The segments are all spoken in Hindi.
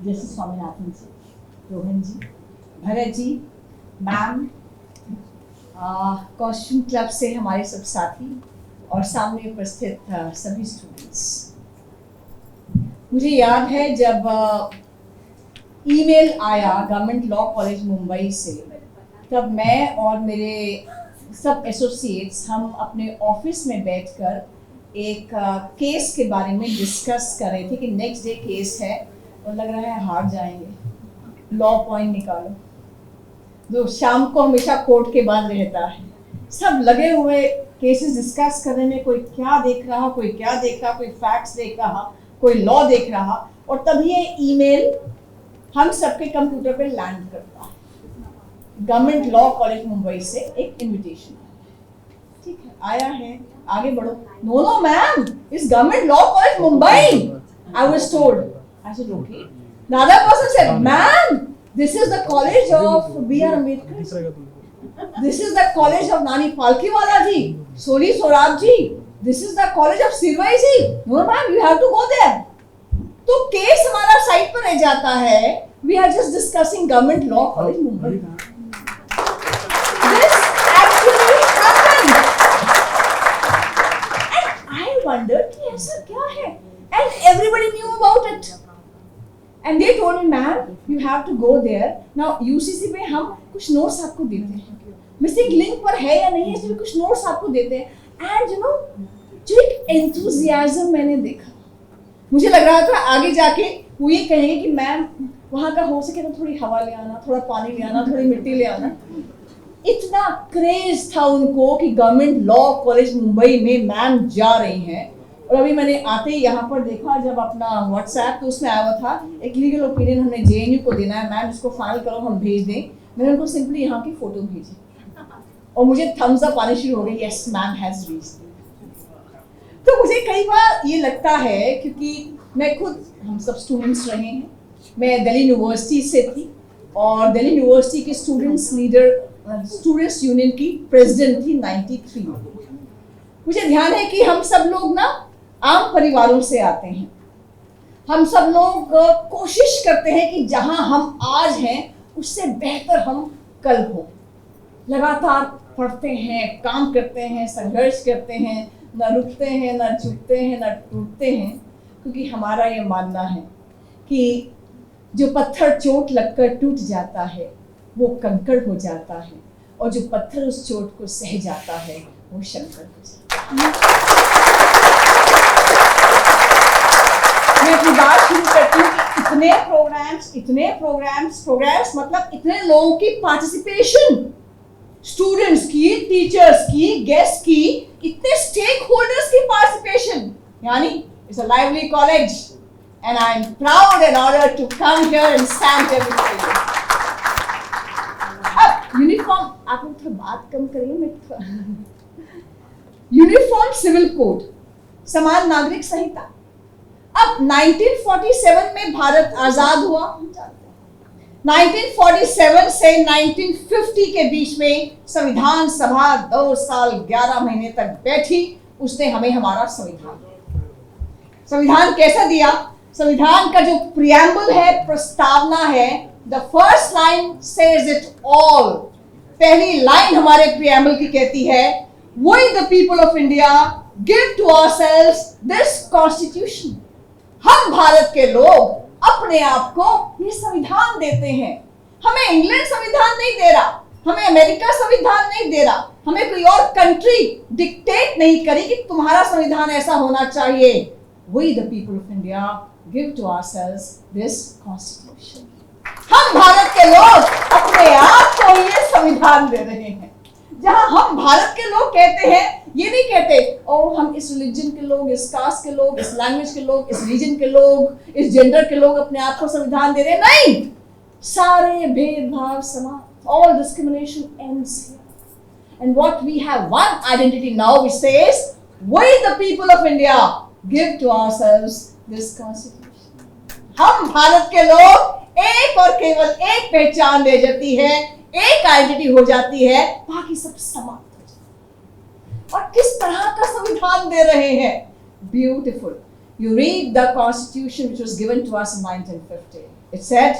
जैसे स्वामीनाथन जी, रोहन जी, Bharat ji, ma'am, costume club से हमारे सब साथी और सामने उपस्थित सभी स्टूडेंट्स। मुझे याद है जब ईमेल आया गवर्नमेंट लॉ कॉलेज मुंबई से, तब मैं और मेरे सब एसोसिएट्स हम अपने ऑफिस में बैठकर एक केस के बारे में डिस्कस कर रहे थे कि नेक्स्ट डे केस है और लग रहा है हार जाएंगे, लॉ पॉइंट निकालो, जो शाम को हमेशा कोर्ट के बाद रहता है। सब लगे हुए केसेस डिस्कस करने में, कोई क्या देख रहा, कोई क्या देख रहा, कोई फैक्ट्स देख रहा, कोई लॉ देख रहा, और तभी ये ईमेल हम सबके कंप्यूटर पे लैंड करता है। गवर्नमेंट लॉ कॉलेज मुंबई से एक इनविटेशन, ठीक है, आया है, आगे बढ़ो। No no ma'am, it's government law college Mumbai, I was told. I said okay. The other person said, ma'am, this is the college of B.R. Ambedkar. This is the college of Nani Palkhiwala ji, Soli Sorab ji. This is the college of Sirvai ji. No ma'am, you have to go there. तो केस हमारा साइड पर रह जाता है। We are just discussing government law college Mumbai. This actually happened. And I wondered कि ऐसा क्या है? And everybody knew about it. And they told me, ma'am, you have to go there. Now UCC पे हम कुछ नोट्स आपको देते हैं, मिसिंग लिंक पर है या नहीं है, इसलिए कुछ नोट्स आपको देते हैं। एंड यू नो, जो एक एंथुजियाज्म मैंने देखा, मुझे लग रहा था आगे जाके वो ये कहेंगे कि मैम वहाँ का हो सके तो थोड़ी हवा ले आना, थोड़ा पानी ले आना, थोड़ी मिट्टी ले आना। इतना क्रेज था उनको कि गवर्नमेंट लॉ कॉलेज मुंबई में मैम जा रही हैं। और अभी मैंने आते ही यहाँ पर देखा जब अपना व्हाट्सएप, तो उसमें आया हुआ था एक लीगल ओपिनियन हमने जेएनयू को देना है, मैम इसको फाइल करो, हम भेज दें। मैंने उनको सिंपली यहाँ की फोटो भेजी और मुझे थम्स अप आने शुरू हो गए, यस मैम हैज रीच्ड। तो मुझे कई बार ये लगता है, क्योंकि मैं खुद, हम सब स्टूडेंट्स रहे हैं, मैं दिल्ली यूनिवर्सिटी से थी और दिल्ली यूनिवर्सिटी के स्टूडेंट्स लीडर, स्टूडेंट्स यूनियन की प्रेसिडेंट थी 93 में। मुझे ध्यान है कि हम सब लोग ना आम परिवारों से आते हैं, हम सब लोग कोशिश करते हैं कि जहां हम आज हैं उससे बेहतर हम कल हो। लगातार पढ़ते हैं, काम करते हैं, संघर्ष करते हैं, न रुकते हैं, न झुकते हैं, न टूटते हैं, क्योंकि हमारा ये मानना है कि जो पत्थर चोट लगकर टूट जाता है वो कंकड़ हो जाता है, और जो पत्थर उस चोट को सह जाता है वो शंकर हो जाता है। मैं अपनी बात शुरू करती हूँ कि प्रोग्राम्स मतलब इतने लोगों की पार्टिसिपेशन, स्टूडेंट्स की, टीचर्स की, गेस्ट की, इतने स्टेक होल्डर्स की पार्टिसिपेशन, यानी it's a lively college and I am proud and honoured to come here and stand here with you. अब यूनिफॉर्म, आप लोग थोड़ा बात कम करिए, मैं यूनिफॉर्म सिविल कोड, समान नागरिक संहिता। अब 1947 में भारत आजाद हुआ, 1947 से 1950 के बीच में संविधान सभा 2 साल 11 महीने तक बैठी, उसने हमें हमारा संविधान कैसा दिया? संविधान का जो प्रियम्बल है, प्रस्तावना है, the first line says it all. पहली लाइन हमारे प्रियम्बल की कहती है, We the people of India give to ourselves this constitution. हम भारत के लोग अपने आप को ये संविधान देते हैं। हमें इंग्लैंड संविधान नहीं दे रहा, हमें अमेरिका संविधान नहीं दे रहा, हमें कोई और कंट्री डिक्टेट नहीं करी कि तुम्हारा संविधान ऐसा होना चाहिए। We the people of India give to ourselves this constitution. हम भारत के लोग अपने आप को ये संविधान दे रहे हैं। जहां हम भारत के लोग कहते हैं, ये नहीं कहते ओ हम इस रिलीजन के लोग, इस कास्ट के लोग, इस लैंग्वेज के लोग, इस रीजन के लोग, इस जेंडर के लोग अपने आप को संविधान दे रहे हैं। नहीं, सारे भेदभाव समाप्त, all discrimination ends here, and what we have one identity now which says we the people of India give to ourselves this constitution. हम भारत के लोग एक और केवल एक पहचान दे जाती है, एक आइडेंटिटी हो जाती है, बाकी सब समाप्त हो जाता है। और किस तरह का संविधान दे रहे हैं? Beautiful. You read the constitution which was given to us in 1950. It said,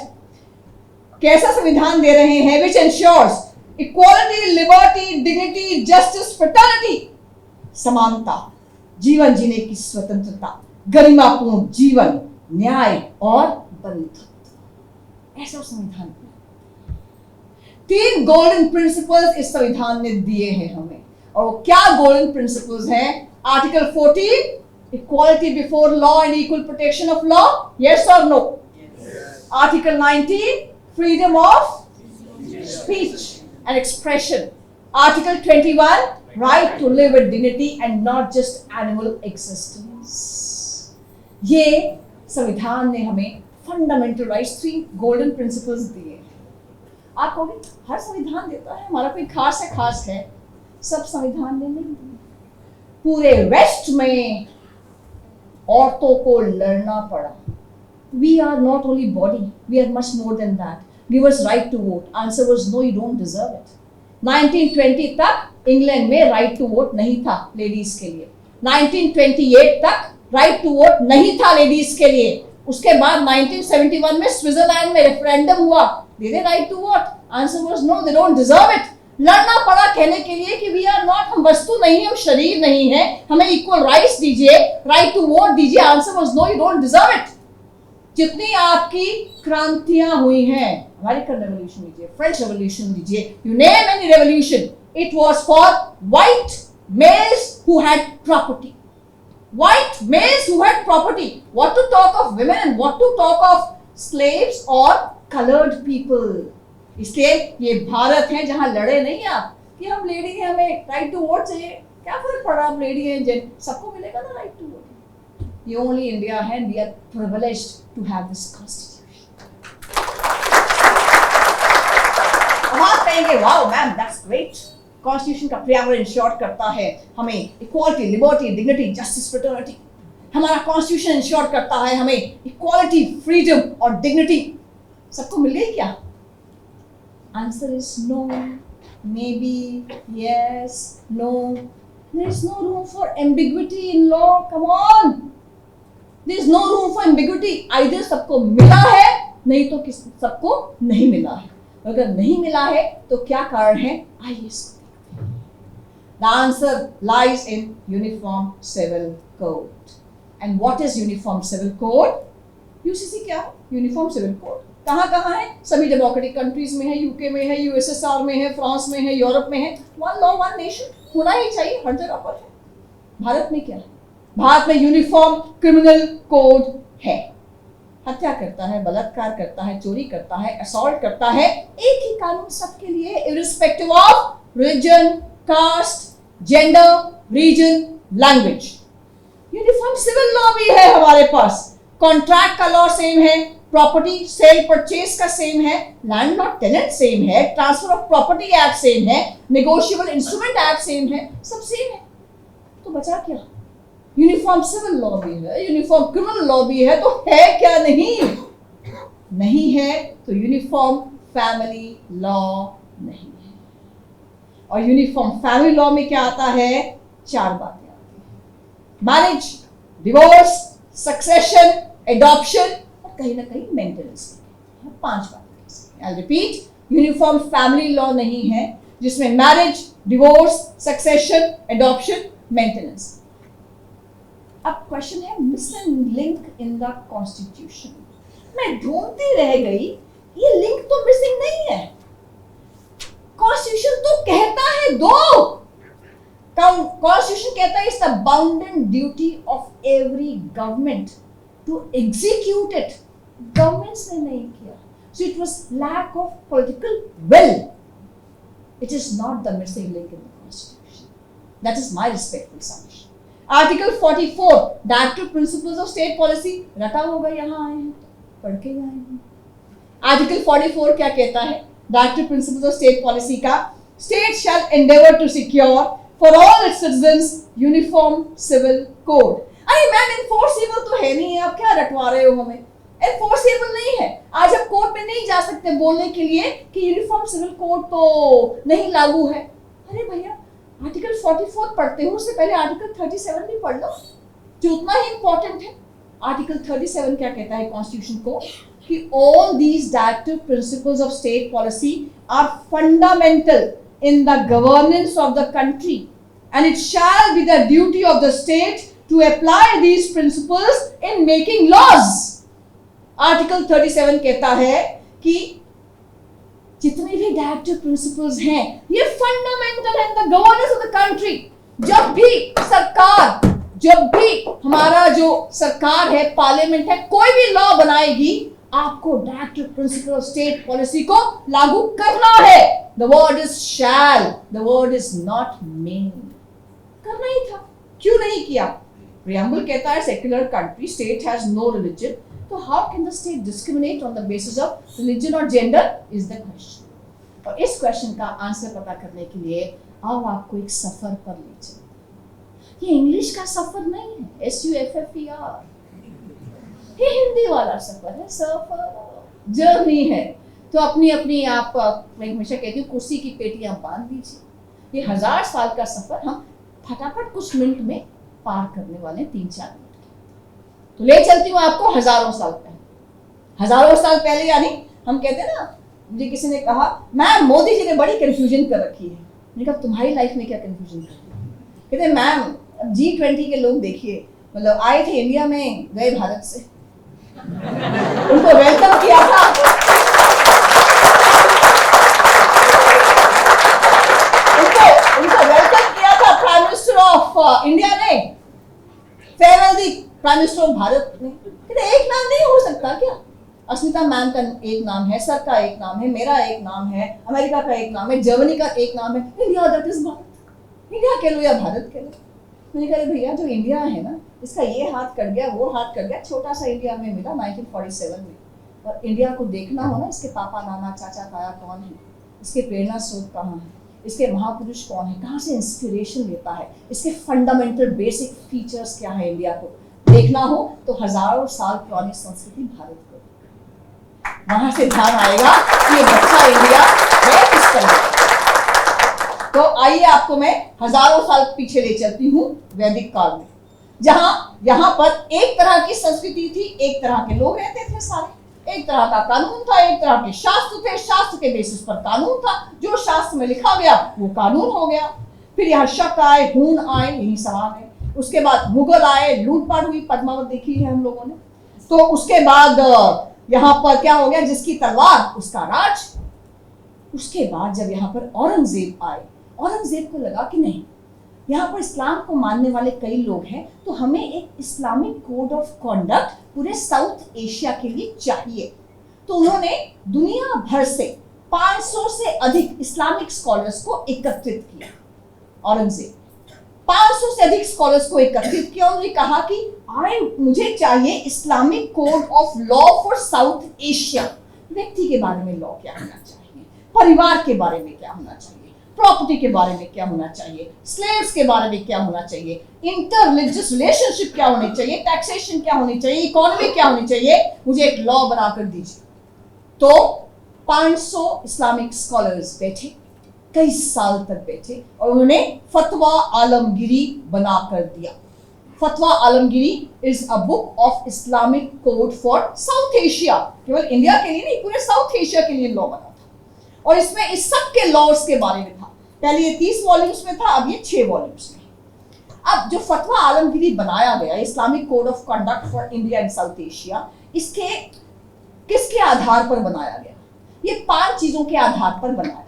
कैसा संविधान दे रहे हैं? Which ensures equality, liberty, dignity, justice, fraternity, समानता, जीवन जीने की स्वतंत्रता, गरिमापूर्ण जीवन, न्याय और बंधुत्व। ऐसा संविधान 3 गोल्डन प्रिंसिपल्स इस संविधान ने दिए हैं हमें। और क्या गोल्डन प्रिंसिपल्स हैं? Article 14, equality before law and equal protection of law, yes और no? Article 19, freedom of speech and expression. Article 21, right to live with dignity and not just animal existence. ये संविधान ने हमें फंडामेंटल राइट्स, 3 गोल्डन प्रिंसिपल्स दिए। आप कहोगे हर संविधान देता है, हमारा कोई खास है। सब संविधान ने नहीं दिए। पूरे वेस्ट में औरतों को लड़ना पड़ा। We are not only body, we are much more than that. Give us right to vote. Answer was no, you don't deserve it. 1920 तक इंग्लैंड में राइट टू वोट नहीं था लेडीज के लिए। 1928 तक राइट टू वोट नहीं था लेडीज के लिए। उसके बाद 1971 में स्विट्जरलैंड में रेफरेंडम हुआ, दे दे right to vote. Answer was no, they don't deserve it. लड़ना पड़ा कहने के लिए कि वी आर नॉट, हम वस्तु नहीं है, हम शरीर नहीं है, हमें इक्वल राइट्स दीजिए, राइट टू वोट दीजिए। Answer was no, you don't deserve it. जितनी आपकी क्रांतियां हुई हैं, अमेरिकन रेवोल्यूशन लीजिए, फ्रेंच रेवोल्यूशन लीजिए, you name any revolution, it was for white males who had property. White males who had property. What to talk of women and what to talk of slaves or colored people. इसलिए ये भारत है जहां लड़े नहीं आप कि हम लेडी हैं, हमें राइट टू वोट चाहिए, क्या फर्क पड़ा, आप लेडी हैं, जेन सबको मिलेगा ना राइट टू वोट। ये ओनली इंडिया है, we are privileged to have this constitution. अब आप कहेंगे wow ma'am that's great, constitution का प्रियाम्बल इंश्योर करता है हमें equality, liberty, dignity, justice, fraternity. हमारा कॉन्स्टिट्यूशन इंश्योर करता है हमें इक्वालिटी, फ्रीडम और डिग्निटी। सबको मिल गई क्या? Answer is no, maybe, yes, no. There is no room for ambiguity in law. Come on, there is no room for ambiguity. Either सबको मिला है, नहीं तो सबको नहीं मिला है। अगर नहीं मिला है तो क्या कारण है? आइए The answer lies in Uniform Civil Code. And what is Uniform Civil Code? UCC क्या है? Uniform Civil Code कहाँ है? सभी डेमोक्रेटिक कंट्रीज में है, यूके में है, यूएसएसआर में है, फ्रांस में है, यूरोप में है। वन लॉ वन नेशन होना ही चाहिए, हर जगह पर है। भारत में क्या है? भारत में यूनिफॉर्म क्रिमिनल कोड है। हत्या करता है, बलात्कार करता है, चोरी करता है, असॉल्ट करता है, एक ही कानून सबके लिए, irrespective of religion, caste, gender, region, language. Uniform civil law भी है हमारे पास। कॉन्ट्रैक्ट का लॉ सेम है, प्रॉपर्टी सेल परचेज का सेम है, लैंड लॉ टेनेंट सेम है, transfer of property act same है, नेगोशिएबल इंस्ट्रूमेंट एक्ट सेम है, सब सेम है। तो बचा क्या? यूनिफॉर्म सिविल लॉ भी है, यूनिफॉर्म क्रिमिनल लॉ भी है, तो है क्या? नहीं है तो यूनिफॉर्म फैमिली लॉ नहीं है। और यूनिफॉर्म फैमिली लॉ में क्या आता है? 4 बातें आती हैं, मैरिज, डिवोर्स, सक्सेशन, एडॉप्शन और कहीं ना कहीं मेंटेनेंस। 5 बातें। I repeat, uniform family law नहीं है जिसमें marriage, divorce, succession, adoption, maintenance. अब क्वेश्चन है missing link in the constitution. मैं ढूंढती रह गई, ये लिंक तो मिसिंग नहीं है। कॉन्स्टिट्यूशन तो कहता है दो। कॉन्स्टिट्यूशन कहता है it's the bounded duty of every government to execute it. Governments ने नहीं किया, so it was lack of political will. It is not the missing link in the constitution. That is my respectful submission. Article 44 directive principles of state policy रटा होगा, यहाँ आए हैं, पढ़ के आए हैं। आर्टिकल 44 क्या कहता है? Directive principles of state policy का, state shall endeavour to secure for all its citizens uniform civil code. अरे मैम इनफोर्सेबल तो है नहीं है, आप क्या रटवा रहे हो हमें? इनफोर्सेबल नहीं है। आज हम कोर्ट में नहीं जा सकते बोलने के लिए कि यूनिफॉर्म सिविल कोड तो नहीं लागू है। अरे भैया, आर्टिकल 44 पढ़ते हो उससे पहले आर्टिकल 37 भी पढ़ लो, जो उतना ही इंपॉर्टेंट है। आर्टिकल 37 क्या कहता है कॉन्स्टिट्यूशन को? कि all these directive principles of state policy are fundamental in the governance of the country and it shall be the duty of the state to apply these principles in making laws. Article 37 कहता है कि जितने भी डायरेक्टिव प्रिंसिपल्स हैं ये फंडामेंटल है in the governance of the country. जब भी हमारा जो सरकार है, पार्लियामेंट है, कोई भी लॉ बनाएगी, आपको directive principle of state policy को लागू करना है। The word is shall, the word is not may. करना ही था, क्यों नहीं किया? प्रियम्बल कहता है secular country, state has no religion, तो how can the state discriminate on the basis of religion और जेंडर इज द क्वेश्चन। और इस क्वेश्चन का आंसर पता करने के लिए अब आपको एक सफर पर ले चलते। ये इंग्लिश का सफर नहीं है, SUFFER, ये हिंदी वाला सफर है, सफर जर्नी है। तो अपनी अपनी आप, मैं हमेशा कहती हूँ, कुर्सी की पेटियां बांध दीजिए। ये 1000 साल का सफर हम फटाफट कुछ मिनट में पार करने वाले, 3-4 मिनट। तो ले चलती हूँ आपको हजारों साल पहले। हजारों साल पहले यानी हम कहते हैं ना, मुझे किसी ने कहा मैम मोदी जी ने बड़ी कंफ्यूजन कर रखी है। मैंने कहा तुम्हारी लाइफ में क्या कंफ्यूजन कर रही है? कहते मैम G20 के लोग देखिए, मतलब आए थे इंडिया में, गए भारत से, उनको वेलकम किया था, उनको वेलकम किया था प्राइम मिनिस्टर ऑफ इंडिया ने, farewell the prime minister of Bharat ने। कहते एक नाम नहीं हो सकता क्या? अस्मिता मैम का एक नाम है, सर का एक नाम है, मेरा एक नाम है, अमेरिका का एक नाम है, जर्मनी का एक नाम है, India, that is Bharat. India कह लो या भारत कह लो। मैंने कहा भैया जो इंडिया है ना, इसका ये हाथ कट गया, वो हाथ कट गया, छोटा सा इंडिया में मिला 1947 में। और इंडिया को देखना हो ना, इसके पापा, नाना, चाचा, ताया कौन है, इसके प्रेरणा स्रोत कहाँ है, इसके महापुरुष कौन है, कहाँ से इंस्पिरेशन लेता है, इसके फंडामेंटल बेसिक फीचर्स क्या है, इंडिया को देखना हो तो हजारों साल पुरानी संस्कृति भारत को, वहां से ध्यान आएगा कि ये बच्चा इंडिया है किस तरह। तो आइए आपको मैं हजारों साल पीछे ले चलती हूँ, वैदिक काल में, जहां यहाँ पर एक तरह की संस्कृति थी, एक तरह के लोग रहते थे सारे, एक तरह का कानून था, एक तरह के शास्त्र थे, शास्त्र के बेसिस पर कानून था, जो शास्त्र में लिखा गया वो कानून हो गया। फिर यहाँ शक आए, हूण आए, यही सवाल है। उसके बाद मुगल आए, लूटपाट हुई, पद्मावत देखी है हम लोगों ने। तो उसके बाद यहाँ पर क्या हो गया, जिसकी तलवार उसका राज। उसके बाद जब यहाँ पर औरंगजेब आए, औरंगजेब को लगा कि नहीं, यहाँ पर इस्लाम को मानने वाले कई लोग हैं, तो हमें एक इस्लामिक कोड ऑफ कॉन्डक्ट पूरे साउथ एशिया के लिए चाहिए। तो उन्होंने दुनिया भर से 500 से अधिक इस्लामिक स्कॉलर्स को एकत्रित किया। औरंगजेब 500 से अधिक स्कॉलर्स को एकत्रित किया। उन्होंने कहा कि मुझे चाहिए Islamic code of law for south Asia. व्यक्ति के बारे में लॉ क्या होना चाहिए, परिवार के बारे में क्या होना चाहिए, प्रॉपर्टी के बारे में क्या होना चाहिए, स्लेव्स के बारे में क्या होना चाहिए, इंटर रिलीजियस रिलेशनशिप क्या होनी चाहिए, टैक्सेशन क्या होनी चाहिए, इकोनॉमी क्या होनी चाहिए, मुझे एक लॉ बनाकर दीजिए। तो 500 इस्लामिक स्कॉलर्स बैठे, कई साल तक बैठे, और उन्होंने फतवा आलमगिरी बनाकर दिया। फतवा Alamgiri is a book of Islamic code for south Asia. केवल इंडिया के लिए नहीं, पूरे साउथ एशिया के लिए लॉ बना था। और इसमें इस सब के लॉज के बारे में था। पहले ये 30 वॉल्यूम्स में था, अब ये 6 वॉल्यूम्स में। अब जो फतवा आलमगिरी बनाया गया, Islamic code of conduct for India and south Asia, इसके किसके आधार पर बनाया गया? ये 5 चीजों के आधार पर बनाया गया।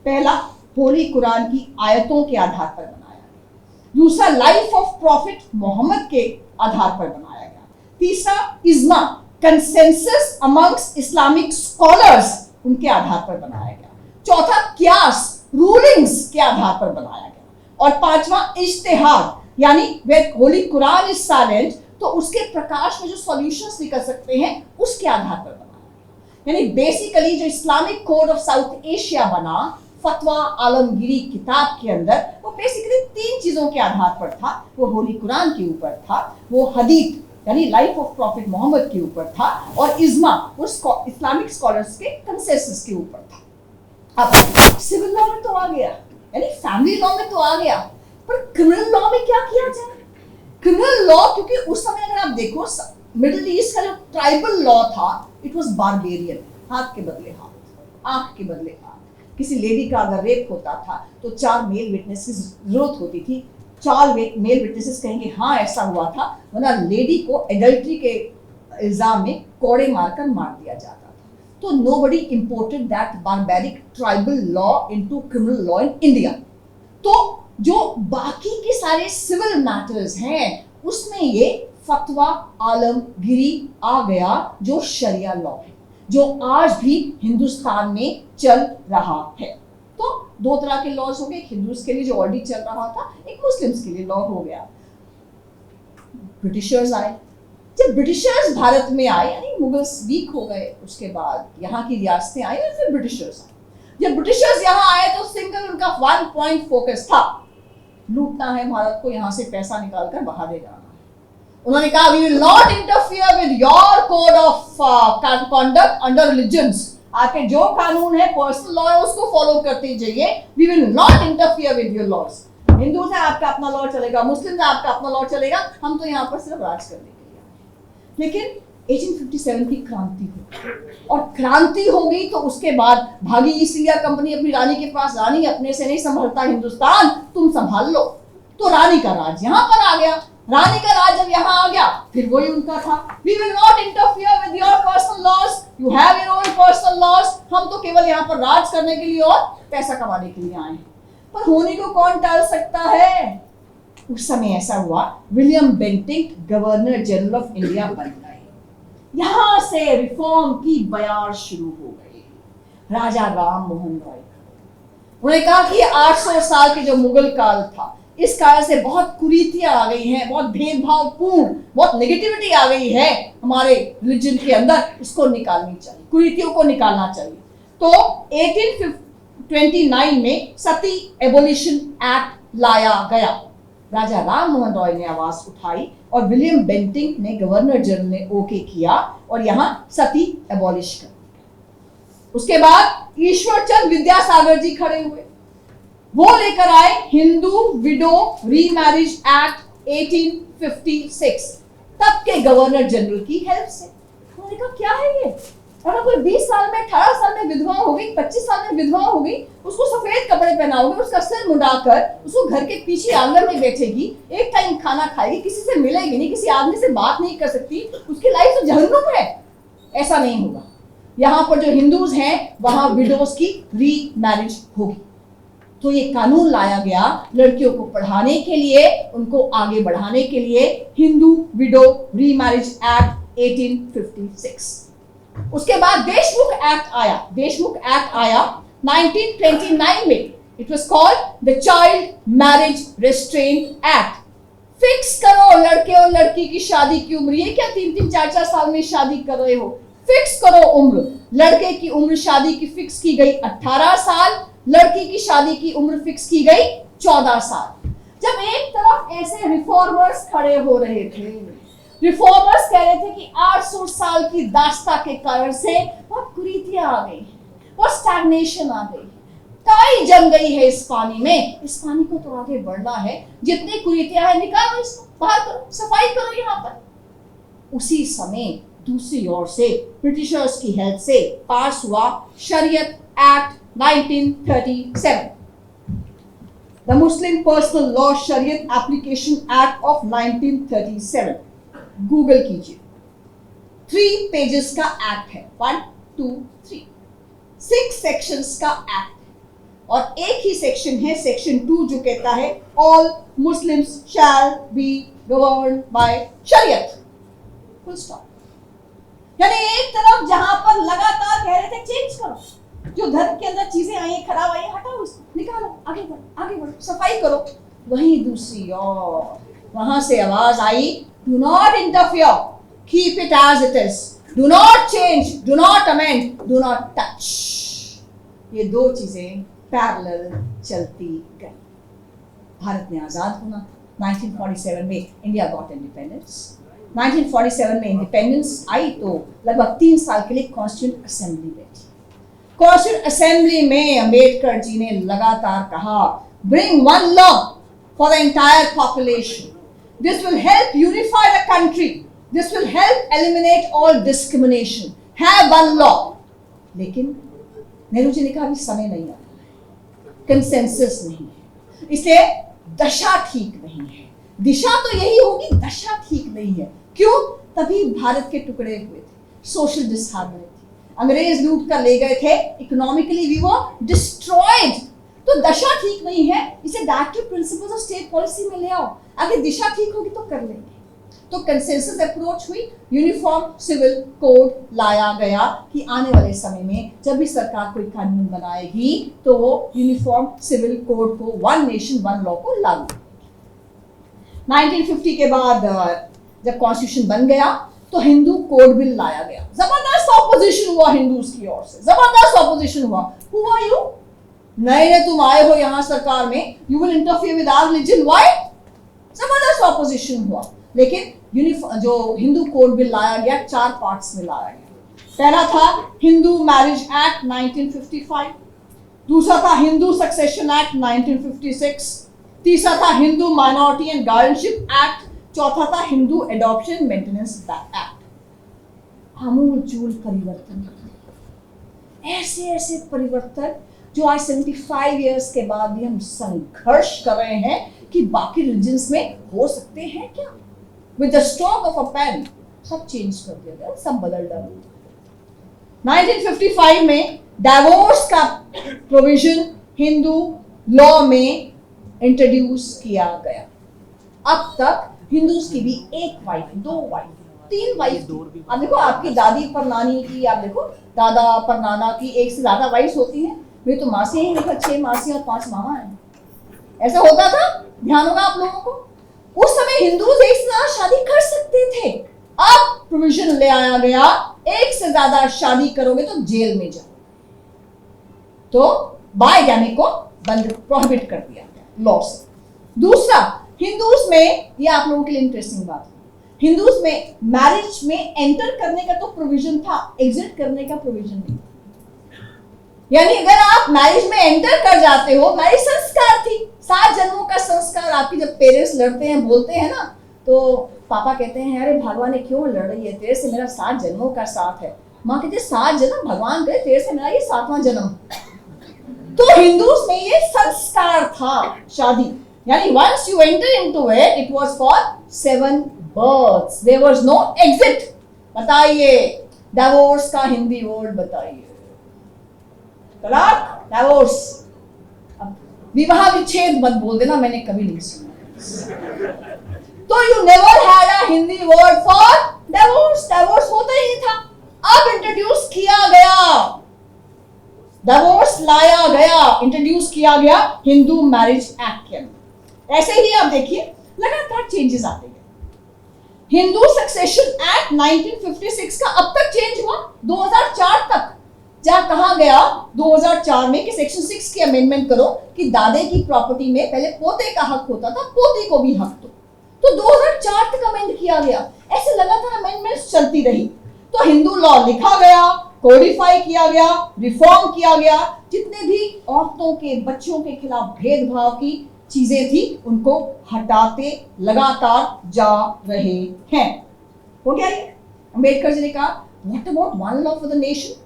पहला, होली कुरान की आयतों के आधार पर बनाया गया। दूसरा, लाइफ ऑफ प्रॉफिट मोहम्मद के आधार पर बनाया गया। तीसरा, इज्मा, कंसेंसस अमंग्स इस्लामिक स्कॉलर्स, उनके आधार पर बनाया गया। चौथा, क्यास, रूलिंग्स के आधार पर बनाया गया। और पांचवा, इज्तिहाद, यानी where holy Quran is silent, तो उसके प्रकाश में जो सॉल्यूशंस निकल सकते हैं उसके आधार पर बनाया। यानी बेसिकली जो Islamic code of south Asia बना फतवा आलमगिरी किताब के अंदर, वो बेसिकली 3 चीजों के आधार पर था। वो होली कुरान के ऊपर था, वो हदीथ यानी लाइफ ऑफ प्रॉफिट मोहम्मद के ऊपर था, और इज्मा उस इस्लामिक स्कॉलर्स के कंसेंसस के ऊपर था। अब सिविल लॉ में तो आ गया, यानी फैमिली लॉ में तो आ गया, पर क्रिमिनल लॉ में क्या किया जाए? क्रिमिनल लॉ, क्योंकि उस समय अगर आप देखो मिडिल ईस्ट का जो ट्राइबल लॉ था, इट वॉज बारबेरियन, हाथ के बदले हाथ, आंख के बदले आंख। किसी लेडी का अगर रेप होता था तो 4 मेल विटनेस की जरूरत होती थी, 4 मेल विटनेसेस कहेंगे हाँ ऐसा हुआ था, वरना लेडी को एडल्ट्री के इल्जाम में कोड़े मारकर मार दिया जाता था। तो nobody imported that barbaric tribal law into criminal law in India। तो जो बाकी के सारे सिविल मैटर्स हैं उसमें ये फतवा आलमगिरी आ गया, जो शरिया लॉ है, जो आज भी हिंदुस्तान में चल रहा है। तो 2 तरह के लॉज हो गए, हिंदूज के लिए जो ऑलरेडी चल रहा था, एक मुस्लिम्स के लिए लॉ हो गया। ब्रिटिशर्स आए, जब ब्रिटिशर्स भारत में आए यानी मुगल्स वीक हो गए, उसके बाद यहाँ की रियासतें आई और फिर ब्रिटिशर्स आए। जब ब्रिटिशर्स यहाँ आए तो सिंगल उनका 1 पॉइंट फोकस था, लूटना है भारत को, यहाँ से पैसा निकालकर बाहर ले जाना है। उन्होंने कहा we will not interfere with your code of conduct under religions. आपके जो कानून है, पर्सनल लॉ है, उसको फॉलो करते जाइए, we will not interfere with your laws. Hindu है आपका अपना लॉ चलेगा, मुस्लिम है आपका अपना लॉ चलेगा, हम तो यहाँ पर सिर्फ राज करने के लिए आए। लेकिन 1857 की क्रांति हुई, और क्रांति हो गई तो उसके बाद भागी ईस्ट इंडिया कंपनी अपनी रानी के पास, रानी अपने से नहीं संभलता हिंदुस्तान, तुम संभाल लो। तो रानी का राज यहाँ पर आ गया। रानी का राज जब यहाँ आ गया फिर वही उनका था, we will not interfere with your personal laws, you have your own personal laws, हम तो केवल यहाँ पर राज करने के लिए और पैसा कमाने के लिए आए हैं। पर होने को कौन टाल सकता है? उस समय ऐसा हुआ, William Bentinck governor general of India बन गए। यहां से रिफॉर्म की बयार शुरू हो गई। राजा राम मोहन रॉय, उन्होंने कहा कि 800 साल के जो मुगल काल था, इस काल से बहुत कुरीतियां आ गई हैं, बहुत भेदभावपूर्ण, बहुत नेगेटिविटी आ गई है हमारे रिलीजन के अंदर, इसको निकालनी चाहिए, कुरीतियों को निकालना चाहिए। तो 1829 में सती एबोलिशन एक्ट लाया गया। राजा राम मोहन रॉय ने आवाज उठाई और विलियम बेंटिंक ने, गवर्नर जनरल ने ओके किया और यहां सती एबॉलिश कर। उसके बाद ईश्वर चंद विद्यासागर जी खड़े हुए, वो लेकर आए हिंदू विडो रीमैरिज एक्ट 1856, तब के गवर्नर जनरल की हेल्प से। उन्होंने कहा क्या है ये? अगर कोई 20 साल में, 18 साल में विधवा हो गई, 25 साल में विधवा हो गई, उसको सफेद कपड़े पहनाओगे, उसका सिर मुंडाकर उसको घर के पीछे आंगन में बैठेगी, एक टाइम खाना खाएगी, किसी से मिलेगी नहीं, किसी आदमी से बात नहीं कर सकती, उसकी लाइफ तो जहन्नुम है। ऐसा नहीं होगा। यहाँ पर जो हिंदूज हैं वहां विडोज की री मैरिज होगी। तो ये कानून लाया गया लड़कियों को पढ़ाने के लिए, उनको आगे बढ़ाने के लिए, हिंदू विडो री मैरिज एक्ट 1856। उसके बाद देशमुख एक्ट आया। देशमुख एक्ट आया 1929 में। It was called the child marriage restaurant act. Fix करो लड़के और लड़की की शादी की उम्र। ये क्या 3-3, 4-4 साल में शादी कर रहे हो? फिक्स करो उम्र। लड़के की उम्र शादी की फिक्स की गई 18 साल, लड़की की शादी की उम्र फिक्स की गई 14 साल। जब एक तरफ ऐसे रिफॉर्मर्स खड़े हो रहे थे, रिफॉर्मर्स कह रहे थे कि 800 साल की दास्ता के कारण से बहुत कुरीतियां आ गई, बहुत स्टैग्नेशन आ गई, काई जम गई है इस पानी में, इस पानी को तो आगे बढ़ना है, जितनी कुरीतियां है निकालो इसको, बाहर करो, सफाई करो यहाँ पर। उसी समय दूसरी ओर से ब्रिटिशर्स की हेल्प से पास हुआ शरीयत act 1937, the Muslim Personal law शरीयत एप्लीकेशन एक्ट ऑफ 1937। गूगल कीजिए, 3 पेजेस का एक्ट है, 1, 2, 3, 6 सेक्शंस का एक्ट है, और एक ही सेक्शन है, सेक्शन 2, जो कहता है all Muslims shall be governed bye शरीयत, फुल स्टॉप। यानी एक तरफ जहां पर लगातार कह रहे थे चेंज करो, जो धर्म के अंदर चीजें आई हैं, खराब आई हैं, हटाओ इसको, निकालो, आगे बढ़ो, आगे बढ़ो, सफाई करो। वहीं दूसरी ओर वहां से आवाज आई, do not interfere, keep it as it is, do not change, do not amend, do not touch। ये 2 चीजें पैरेलल चलती गई। भारत ने आजाद होना, 1947 में इंडिया गॉट इंडिपेंडेंस। 1947 में इंडिपेंडेंस आई तो लगभग 3 साल के लिए कॉन्स्टिट्यूएंट असेंबली बैठी। कॉन्स्टिट्यूएंट असेंबली में अंबेडकर जी ने लगातार कहा, bring one law for the entire population, this will help unify the country, this will help eliminate all discrimination। have one law. लेकिन नेहरू जी ने कहा अभी समय नहीं आया, कंसेंसस नहीं है, इसलिए दशा ठीक नहीं है। दिशा तो यही होगी, दशा ठीक नहीं है। क्यों? तभी भारत के टुकड़े हुए थे, सोशल डिसहार्मनी थी, अंग्रेज लूट कर ले गए थे, इकोनॉमिकली वी वर डिस्ट्रॉयड। तो दशा ठीक नहीं है, इसे directive principles of state policy में ले आओ, अगर दिशा ठीक होगी तो कर लेंगे। तो कंसेंसस अप्रोच हुई, यूनिफॉर्म सिविल कोड लाया गया कि आने वाले समय में जब भी सरकार कोई कानून बनाएगी तो वो यूनिफॉर्म सिविल कोड को, वन नेशन वन लॉ को लागू करेगी। 1950 के बाद जब कॉन्स्टिट्यूशन बन गया तो हिंदू कोड बिल लाया गया, जबरदस्त ऑपोजिशन हुआ हिंदूज की ओर से, जबरदस्त ऑपोजिशन हुआ। Who are you? नए तुम आए हो यहाँ सरकार में, you will interfere with our religion, why? जबरदस्त ऑपोजिशन हुआ, लेकिन जो हिंदू कोड बिल लाया गया 4 पार्ट्स में लाया गया। पहला था हिंदू मैरिज एक्ट 1955, दूसरा था हिंदू सक्सेशन एक्ट 1956, तीसरा था Hindu minority and guardianship act, चौथा था हिंदू एडॉप्शन मेंटेनेंस एक्ट। आमूलचूल परिवर्तन, ऐसे ऐसे परिवर्तन जो आज 75 इयर्स के बाद भी हम संघर्ष कर रहे हैं कि बाकी रिलीजन्स में हो सकते हैं क्या। With the stroke of a pen, सब चेंज कर दिया गया, सब बदल डाला। 1955 में डाइवोर्स का प्रोविजन हिंदू लॉ में इंट्रोड्यूस किया गया। अब तक हिंदूज की भी 1 वाइफ, 2 वाइफ, 3 वाइफ, अब देखो आपकी दादी पर नानी की, आप देखो दादा पर नाना की 1 से ज्यादा वाइफ होती हैं। मेरी तो मासी ही देखो 6 मासी और 5 मामा हैं। ऐसा होता था, ध्यान होगा आप लोगों को। उस समय हिंदूज 1 से ज्यादा शादी कर सकते थे, अब प्रोविजन ले आया गया 1 से ज्यादा शादी करोगे तो जेल में जाओ, तो बायगामी को बंद, प्रोहिबिट कर दिया गया लॉ से। दूसरा, हिंदूज में, ये आप लोगों के लिए इंटरेस्टिंग बात है, हिंदूज में मैरिज में एंटर करने का तो प्रोविजन था, एग्जिट करने का प्रोविजन नहीं। यानी अगर आप मैरिज में एंटर कर जाते हो, मैरिज संस्कार थी, 7 जन्मों का संस्कार। आपकी जब पेरेंट्स लड़ते हैं, बोलते हैं ना, तो पापा कहते हैं अरे भगवान ने क्यों लड़ रही है, तेरे से मेरा 7 जन्मों का साथ है। माँ कहती है 7 जन्म, भगवान कहे तेरे से मेरा ये 7वां जन्म। तो हिंदूज में ये संस्कार था शादी, यानी once you enter into it, it was for 7 births, there was no exit। बताइए डिवोर्स का हिंदी वर्ड बताइए। तलाक, डिवोर्स। विवाह विच्छेद मत बोल देना, मैंने कभी नहीं सुना। तो you never had a Hindi word for divorce, divorce होता ही नहीं था। अब इंट्रोड्यूस किया गया, डिवोर्स लाया गया, इंट्रोड्यूस किया गया हिंदू मैरिज एक्ट के अंदर। ऐसे ही आप देखिए लगातार चेंजेस आते गए। हिंदू सक्सेशन एक्ट 1956 का अब तक चेंज हुआ 2004 तक, जहां कहा गया 2004 में कि सेक्शन 6 की अमेंडमेंट करो कि दादे की प्रॉपर्टी में पहले पोते का हक होता था, पोती को भी हक दो। तो 2004 तक अमेंड किया गया। ऐसे लगातार अमेंडमेंट्स चलती रही। तो हिंदू लॉ लिखा गया, कोडिफाई किया गया, रिफॉर्म किया गया। जितने भी औरतों के, बच्चों के खिलाफ भेदभाव की चीजें थी उनको हटाते लगातार जा रहे हैं। हो गया ये? अंबेडकर जी ने कहा what about one law for the nation.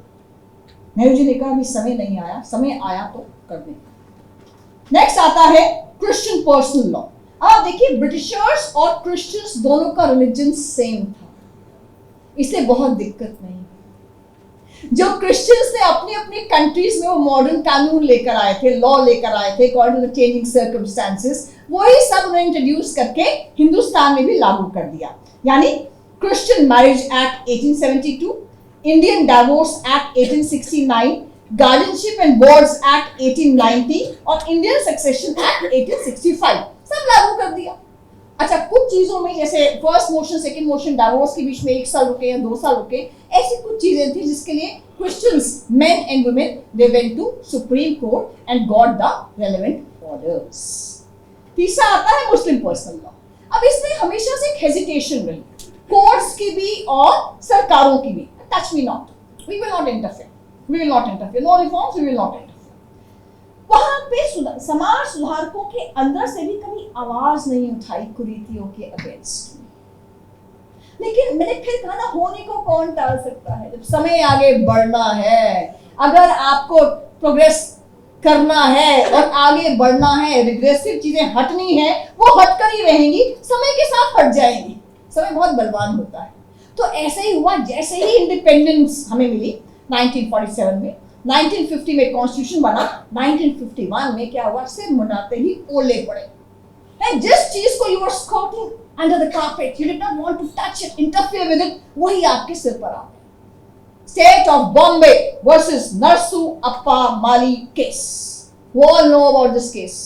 Nehru ji ने कहा अभी समय नहीं आया, समय आया तो कर देंगे। नेक्स्ट आता है क्रिश्चियन पर्सनल लॉ। अब देखिए ब्रिटिशर्स और क्रिश्चियंस दोनों का रिलीजन सेम था, इसलिए बहुत दिक्कत नहीं। जो क्रिश्चियंस ने अपनी अपनी कंट्रीज में वो मॉडर्न कानून लेकर आए थे, लॉ लेकर आए थे according to the changing circumstances, वही सब उन्होंने इंट्रोड्यूस करके हिंदुस्तान में भी लागू कर दिया। यानी Christian marriage act 1872, Indian divorce act 1869, guardianship and wards act 1890 और इंडियन सक्सेशन एक्ट 1865 सब लागू कर दिया। अच्छा, कुछ चीजों में जैसे first motion, second motion, divorce के बीच में 1 साल रुके या 2 साल रुके, ऐसी कुछ चीजें थी जिसके लिए Christians, men and women, they went to supreme court and got the relevant orders. तीसरा आता है मुस्लिम पर्सनल लॉ। अब इसमें हमेशा से एक हेजिटेशन रही, कोर्ट्स की भी और सरकारों की भी। Touch me not, we will not interfere, we will not interfere, no reforms, we will not interfere. वहां पे समाज सुधारकों के अंदर से भी कभी आवाज नहीं उठाई कुरीतियों के अगेंस्ट। लेकिन मैंने फिर कहा ना, होने को कौन टाल सकता है जब समय आगे बढ़ना है। अगर आपको प्रोग्रेस करना है और आगे बढ़ना है, रिग्रेसिव चीजें हटनी है, वो हटकर ही रहेंगी, समय के साथ हट जाएंगी। समय बहुत बलवान होता है। तो ऐसे ही हुआ, जैसे ही इंडिपेंडेंस हमें मिली 1947 में, 1950 में कॉन्स्टिट्यूशन बना, 1951 में क्या हुआ, सिर मुंडाते ही ओले पड़े। And जिस चीज को you were squatting under the carpet, you did not want to touch it, interfere with it, वही आपके सिर पर आ गया। State of Bombay versus Narsu Appa Mali case. We all know about this case.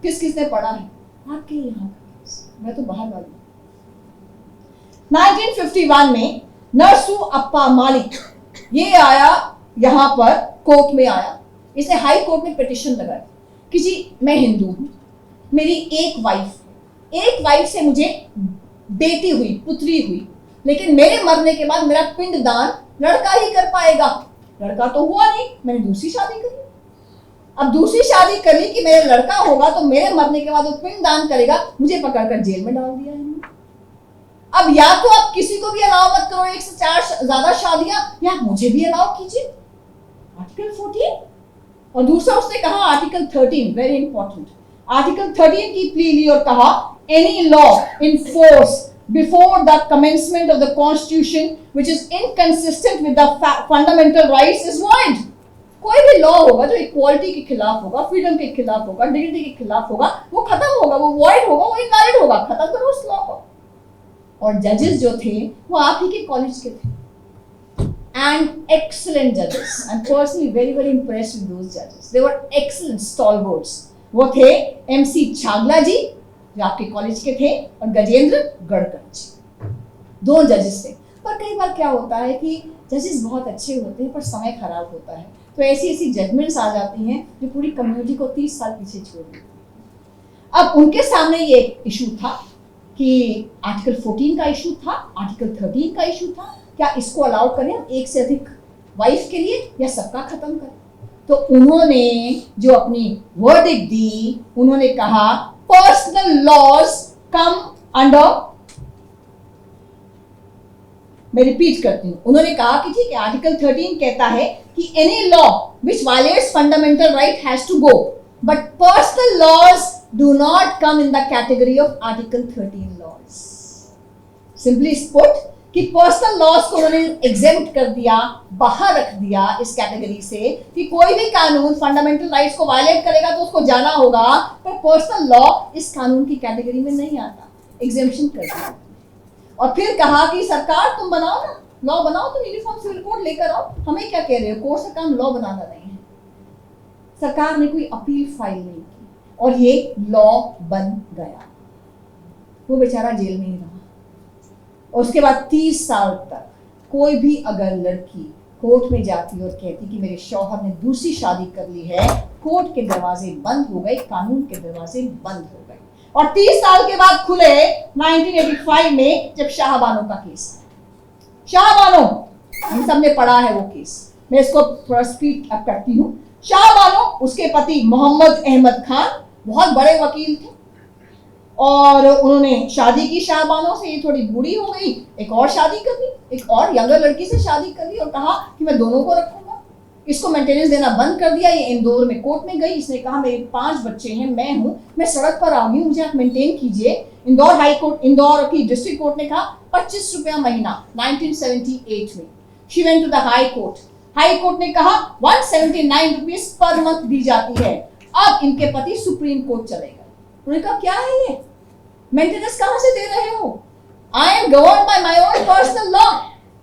किसने पढ़ा है? आपके यहाँ का केस, मैं तो बाहर वाली। 1951 में नरसू अप्पा मालिक ये आया, यहाँ पर कोर्ट में आया। इसने हाई कोर्ट में पिटिशन लगाया कि जी मैं हिंदू हूँ, मेरी एक वाइफ से मुझे बेटी हुई, पुत्री हुई, लेकिन मेरे मरने के बाद मेरा पिंडदान लड़का ही कर पाएगा। लड़का तो हुआ नहीं, मैंने दूसरी शादी करी। अब दूसरी शादी कर ली कि मेरे लड़का होगा तो मेरे मरने के बाद वो पिंडदान करेगा, मुझे पकड़कर जेल में डाल दिया है। अब या तो आप किसी को भी अलाउ मत करो 1 से 4 ज्यादा शादियां, या मुझे भी अलाउ कीजिए, आर्टिकल 14। और दूसरा उसने कहा आर्टिकल 13, वेरी इंपॉर्टेंट, आर्टिकल 13 की प्ली ली और कहा any law in force before the commencement of the constitution which is inconsistent with the fundamental rights is void. कोई भी लॉ होगा जो इक्वालिटी के खिलाफ होगा, फ्रीडम के खिलाफ होगा, डिग्निटी के खिलाफ होगा, वो खत्म होगा, वो वॉइड होगा, वो इनवैलिड होगा, खत्म करो उस लॉ को। और जजेस जो थे वो आप ही के कॉलेज के थे, and excellent judges. I'm personally very impressed with those judges. They were excellent stalwarts. वो थे MC छागला जी जो आपके कॉलेज के थे, और गजेंद्र गढ़कर जी, 2 जजेस थे। पर कई बार क्या होता है कि जजेस बहुत अच्छे होते हैं पर समय खराब होता है, तो ऐसी जजमेंट्स आ जाती हैं जो पूरी कम्युनिटी को 30 साल पीछे छोड़ देती है। अब उनके सामने ये इशू था कि आर्टिकल 14 का इशू था, आर्टिकल 13 का इशू था, क्या इसको अलाउ करें एक से अधिक वाइफ के लिए या सबका खत्म करें। तो उन्होंने जो अपनी वर्डिक्ट दी, उन्होंने कहा पर्सनल लॉज कम अंडर, मैं रिपीट करती हूं, उन्होंने कहा कि ठीक है आर्टिकल 13 कहता है कि any law which violates fundamental right has to go, but personal laws do not come in the category of Article 13 laws. Simply put, कि पर्सनल लॉस को उन्होंने एग्जेम्प्ट कर दिया, बाहर रख दिया इस कैटेगरी से, कि कोई भी कानून फंडामेंटल राइट्स को वायलेट करेगा तो उसको जाना होगा, पर पर्सनल लॉ इस कानून की कैटेगरी में नहीं आता, एग्जेम्पशन कर दिया। और फिर कहा कि सरकार तुम बनाओ ना, लॉ बनाओ, तुम यूनिफॉर्म सिविल कोड लेकर आओ, हमें क्या कह रहे हो, कोर्ट का काम लॉ बनाना नहीं है। सरकार ने कोई अपील फाइल नहीं की और ये लॉ बन गया। वो बेचारा जेल में ही रहा और उसके बाद 30 साल तक कोई भी अगर लड़की कोर्ट में जाती और कहती कि मेरे शौहर ने दूसरी शादी कर ली है, कोर्ट के दरवाजे बंद हो गए, कानून के दरवाजे बंद हो गए। और 30 साल के बाद खुले 1985 में, जब शाहबानो का केस। शाहबानो हम सब ने पढ़ा है वो केस, मैं इसको थोड़ा स्पीड अप करती हूँ। शाहबानो, उसके पति मोहम्मद अहमद खान बहुत बड़े वकील थे और उन्होंने शादी की शाहबानो से, ये थोड़ी बूढ़ी हो गई, एक और शादी कर ली, एक और यंगर लड़की से शादी कर ली और कहा कि मैं दोनों को रखूंगा। इसको मेंटेनेंस देना बंद कर दिया। ये इंदौर में कोर्ट में गई, इसने कहा मेरे 5 बच्चे हैं, मैं सड़क पर आ गई हूँ, मुझे आप मेंटेन कीजिए। इंदौर हाई कोर्ट, इंदौर की डिस्ट्रिक्ट कोर्ट ने कहा 25 रुपया महीना 1978 में। She went to the high court, high court ने कहा 179 रुपीज पर मंथ दी जाती है। अब इनके पति सुप्रीम कोर्ट चले गए, उन्होंने कहा क्या है ये, मेंटेनेंस कहां से दे रहे हो, I am governed bye my own personal law,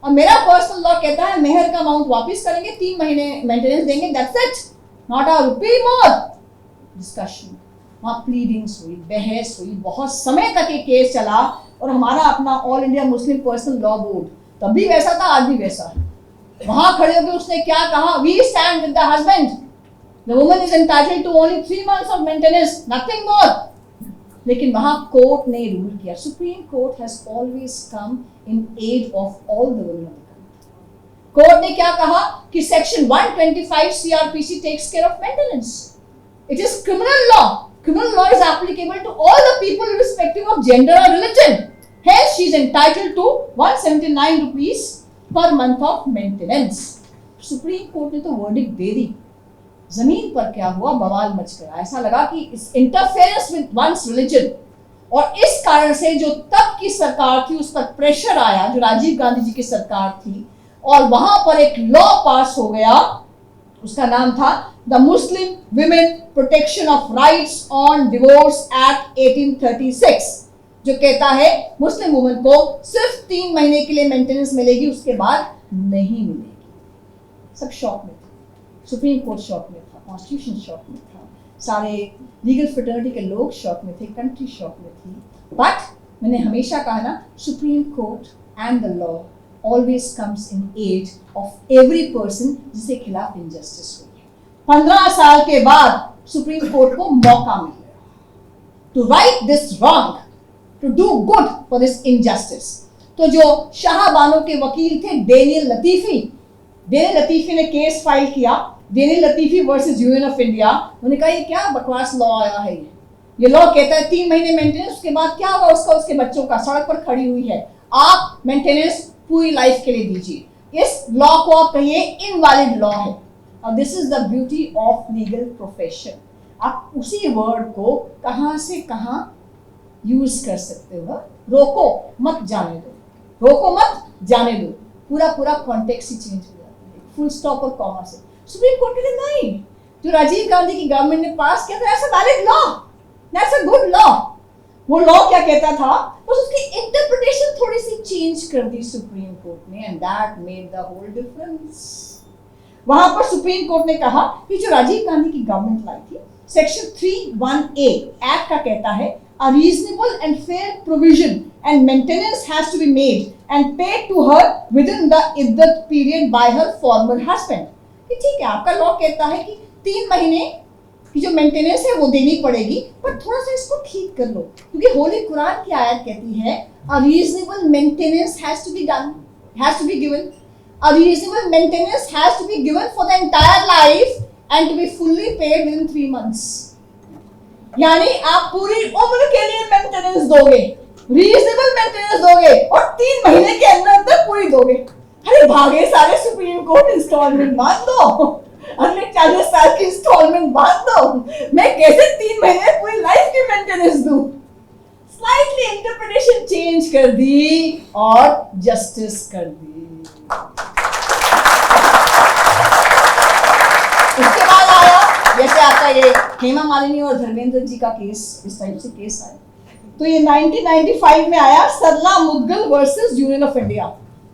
और मेरा पर्सनल लॉ कहता है मेहर का अमाउंट वापस करेंगे, 3 महीने मेंटेनेंस देंगे, that's it, not a rupee more. Discussion, वहां प्लीडिंग्स हुई, बहस हुई, बहुत समय तक ये केस चला। और हमारा अपना All India Muslim Personal Law board तब भी वैसा था, आज भी वैसा है। वहां खड़े होकर उसने क्या कहा, we stand with the husband, the woman is entitled to only 3 months of maintenance, nothing more. लेकिन वहां कोर्ट ने रूल किया, supreme court has always come in aid of all the women. Court ने क्या कहा कि section 125 CrPC takes care of maintenance, it is criminal law, criminal law is applicable to all the people irrespective of gender or religion. Hence, she is entitled to 179 rupees per month of maintenance. Supreme court ने तो वर्डिक्ट दे दी, जमीन पर क्या हुआ, बवाल मच गया। ऐसा लगा कि इस इंटरफेरेंस विद वंस रिलीजन, और इस कारण से जो तब की सरकार थी उस पर प्रेशर आया, जो राजीव गांधी जी की सरकार थी, और वहां पर एक लॉ पास हो गया, उसका नाम था the Muslim women protection of rights on divorce act 1836, जो कहता है मुस्लिम वुमन को सिर्फ 3 महीने के लिए मेंटेनेंस मिलेगी, उसके बाद नहीं मिलेगी। सब शॉक में थे, सुप्रीम कोर्ट शॉक में था, कॉन्स्टिट्यूशन शॉक में था, सारे लीगल फ्रेटर्निटी के लोग शॉक में थे, कंट्री शॉक में थी। बट मैंने हमेशा कहा ना, supreme court and the law always comes in aid of every person जिसके खिलाफ इनजस्टिस हुई है। 15 साल के बाद सुप्रीम कोर्ट को मौका मिल गया to right this wrong, to do good for this injustice. तो जो शाहबानो के वकील थे डेनियल लतीफी ने केस फाइल किया, Daniel Latifi versus Union of India. उन्होंने कहा ये क्या बकवास लॉ आया है, ये लॉ कहता है 3 महीने मेंटेनेंस, उसके बाद क्या होगा उसका, उसके बच्चों का सड़क पर खड़ी हुई है, आप मेंटेनेंस पूरी लाइफ के लिए दीजिए। इस लॉ को आप कहिए इनवैलिड लॉ है। और this is the beauty of legal profession, आप उसी वर्ड को कहां से कहां यूज कर सकते हो। रोको मत जाने दो, रोको मत जाने दो, पूरा कॉन्टेक्स्ट ही चेंज हो जाता है, फुल स्टॉप और कॉमा से। सुप्रीम कोर्ट ने नहीं, जो राजीव गांधी की गवर्नमेंट ने पास किया था, that's a valid law, that's a good law. वो लॉ क्या कहता था, बस उसकी इंटरप्रिटेशन थोड़ी सी चेंज कर दी सुप्रीम कोर्ट ने, and that made the whole difference. वहां पर सुप्रीम कोर्ट ने कहा कि जो राजीव गांधी की गवर्नमेंट लाई थी, सेक्शन 3(1)(a एक्ट का कहता है, a reasonable and fair provision and maintenance has to be made and paid to her within the iddat period by her former husband। कि ठीक है, आपका लॉ कहता है कि 3 महीने की जो मेंटेनेंस है वो देनी पड़ेगी, पर थोड़ा सा इसको ठीक कर लो, क्योंकि होली कुरान की आयत कहती है a reasonable maintenance has to be done, has to be given, a reasonable maintenance has to be given for the entire life and to be fully paid within 3 months। यानी आप पूरी उम्र के लिए मेंटेनेंस दोगे, रीजनेबल मेंटेनेंस दोगे, और 3 महीने के अंदर पूरी दोगे। अरे भागे सारे सुप्रीम कोर्ट, इंस्टॉलमेंट बांध दो, अगले 40 साल की इंस्टॉलमेंट बांध दो, मैं कैसे 3 महीने पूरी लाइफ की मेंटेनेंस दूं। स्लाइटली इंटरप्रिटेशन चेंज कर दी और जस्टिस कर दी। उसके बाद आया, जैसे आपका ये हेमा मालिनी और धर्मेंद्र जी का केस, इस टाइप से केस आया, तो ये 1995 में आया, Sarla Mudgal versus Union of India.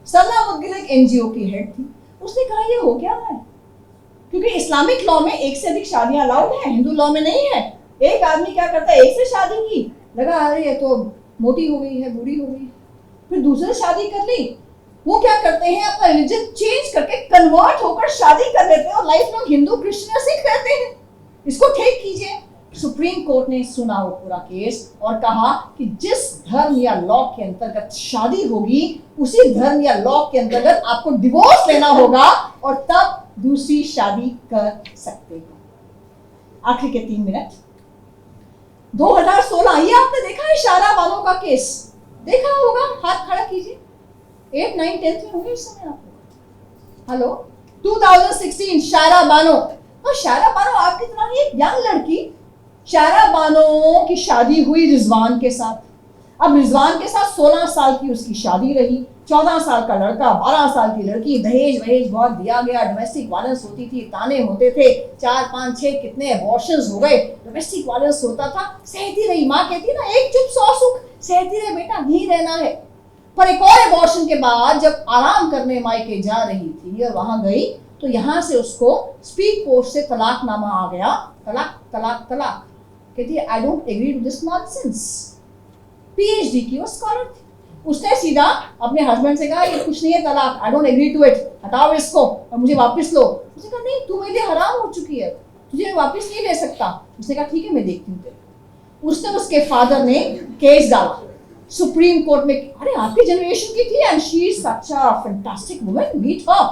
Sarla Mudgal एक एनजीओ की हेड थी, उसने कहा ये हो क्या है, क्योंकि इस्लामिक लॉ में एक से अधिक शादियां अलाउड है, हिंदू लॉ में नहीं है। एक आदमी क्या करता है, एक से शादी की, लगा अरे ये तो मोटी हो गई है, बूढ़ी हो गई, फिर दूसरे शादी कर ली। वो क्या करते हैं, अपना रिलीजन चेंज करके कन्वर्ट होकर शादी कर लेते हैं और लाइफ लॉन्ग हिंदू क्रिश्चियन या सिख रहते हैं। इसको ठीक कीजिए। सुप्रीम कोर्ट ने सुना वो पूरा केस और कहा कि जिस धर्म या लॉ के अंतर्गत शादी होगी, उसी धर्म या लॉ के अंतर्गत आपको डिवोर्स लेना होगा और तब दूसरी शादी कर सकते हो। आखिरी के 3 मिनट, 2016, ये आपने देखा है शारा बानो का केस, देखा होगा, हाथ खड़ा कीजिए। 8, 9, 10 में होंगे इस समय आप लोग। हेलो, 2016 शारा बानो। और शारा बानो आपकी तरह ही एक यंग लड़की, शारा बानो की शादी हुई रिजवान के साथ। अब रिजवान के साथ 16 साल की उसकी शादी रही, 14 साल का लड़का, 12 साल की लड़की, दहेज वहेज बहुत दिया गया, डोमेस्टिक वायलेंस होती थी, ताने होते थे, 4, 5, 6 कितने अबॉर्शंस हो गए, डोमेस्टिक वायलेंस होता था, सहती रही। माँ कहती ना, एक चुप 100 सुख, सहती रहे बेटा, यही रहना है। पर एक और अबॉर्शन के बाद जब आराम करने मायके जा रही थी और वहां गई, तो यहां से उसको स्पीड पोस्ट से तलाकनामा आ गया, तलाक तलाक तलाक। कहती है I don't agree to this nonsense. PhD की वो स्कॉलर थी, उसने सीधा अपने हस्बैंड से कहा ये कुछ नहीं है तलाक, I don't agree to it, हटाओ इसको और मुझे वापस लो। उसने कहा नहीं, तू मेरे लिए हराम हो चुकी है, तुझे वापस नहीं ले सकता। उसने कहा ठीक है मैं देखती हूँ तेरे। उसने उसके फादर ने केस डाला सुप्रीम कोर्ट में, अरे आपकी जनरेशन की थी and she is such a fantastic woman, meet her.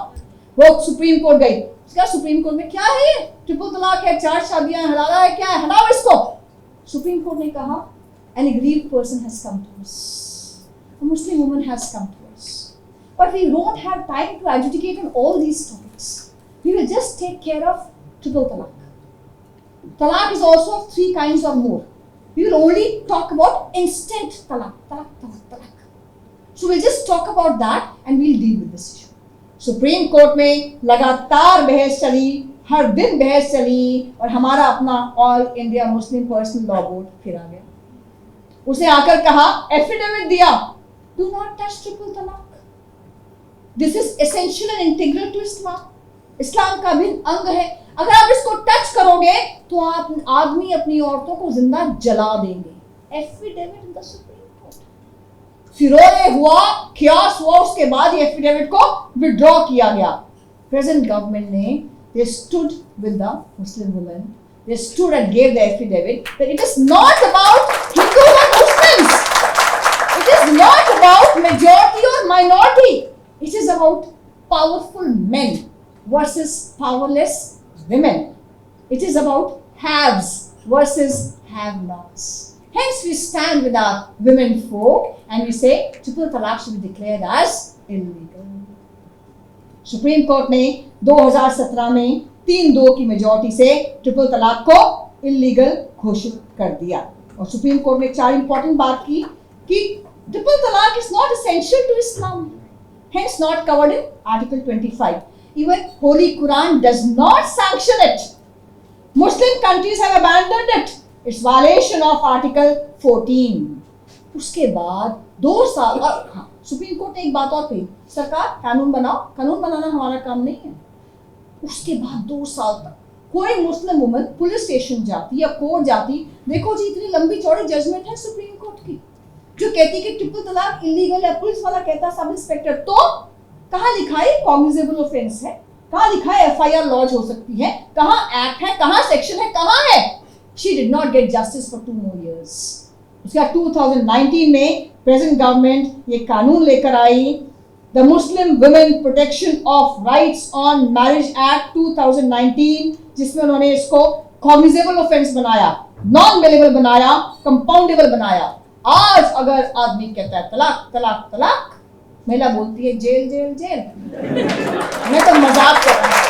वो सुप्रीम कोर्ट गई, उसका सुप्रीम कोर्ट में क्या है ये, ट्रिपल तलाक है, 4 शादियां, हलाला है, क्या है, हटाओ इसको। सुप्रीम कोर्ट ने कहा an aggrieved person has come to us, a Muslim woman has come to us. But we don't have time to adjudicate on all these topics. We will just take care of triple talaq. Talaq is also of 3 kinds or more. We will only talk about instant talaq. So we'll just talk about that and we'll deal with this issue. Supreme court में लगातार बहस चली, हर दिन बहस चली, और हमारा अपना All India Muslim Personal Law Board फिर आ गया. उसने आकर कहा, एफिडेविट दिया, do not touch triple talaq. This is essential and integral to Islam. इस्लाम का भी अंग है. अगर आप इसको टच करोगे तो आप आदमी अपनी औरतों को जिंदा जला देंगे. Affidavit in the Supreme Court. फिरोए हुआ, ख्यास हुआ, उसके बाद ये एफिडेविट को विड्रॉ किया गया. प्रेजेंट गवर्नमेंट ने they stood with the Muslim women. They stood and gave the affidavit that it is not about Hindus or Muslims. It is not about majority or minority. It is about powerful men versus powerless women. It is about haves versus have-nots. Hence we stand with our women folk and we say triple talaq should be declared as illegal. Supreme court ने 2017 में 3-2 की मेजॉरिटी से ट्रिपल तलाक को इलीगल घोषित कर दिया. और सुप्रीम कोर्ट ने 4 इंपॉर्टेंट बात की कि ट्रिपल तलाक is not essential to Islam, hence not covered in article 25. Even holy Quran does not sanction it. Muslim countries have abandoned it. It's violation of article 14. उसके बाद 2 साल, और हाँ, सुप्रीम कोर्ट ने एक बात और कही, सरकार कानून बनाओ. कानून बनाना हमारा काम नहीं है. उसके बाद 2 साल तक कोई मुस्लिम वुमन पुलिस स्टेशन जाती या कोर्ट जाती, देखो जी इतनी लंबी चौड़ी जजमेंट है सुप्रीम कोर्ट की जो कहती कि ट्रिपल तलाक इलीगल है. पुलिस वाला कहता सब इंस्पेक्टर, तो कहाँ लिखा है कॉग्निजेबल ऑफेंस है, कहाँ लिखा है एफआईआर लॉन्च हो सकती है, कहाँ एक्ट है, कहाँ सेक्शन है, कहाँ है. She did not gate justice for 2 more years. उसके बाद 2019 में प्रेजेंट गवर्नमेंट ये कानून लेकर आई, the Muslim women protection of rights on marriage act 2019, जिसमें उन्होंने इसको कॉग्निजेबल ऑफेंस बनाया, नॉन बेलेबल बनाया, कंपाउंडेबल बनाया. आज अगर आदमी कहता है तलाक तलाक तलाक, महिला बोलती है जेल जेल जेल. मैं तो मजाक कर रहा हूं.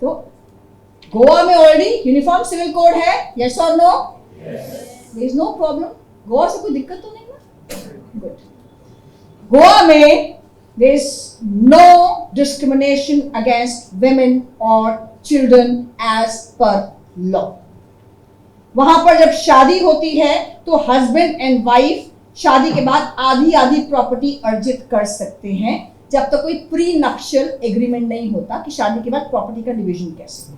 तो गोवा में ऑलरेडी यूनिफॉर्म सिविल कोड है, यस और no? There is no problem. Goa से कोई दिक्कत तो नहीं ना? गुड. गोवा में there is no discrimination against women और चिल्ड्रन एज पर लॉ. वहां पर जब शादी होती है तो हस्बैंड एंड वाइफ शादी के बाद आधी आधी प्रॉपर्टी अर्जित कर सकते हैं, जब तक कोई प्री नक्शल एग्रीमेंट नहीं होता कि शादी के बाद प्रॉपर्टी का डिवीजन कैसे.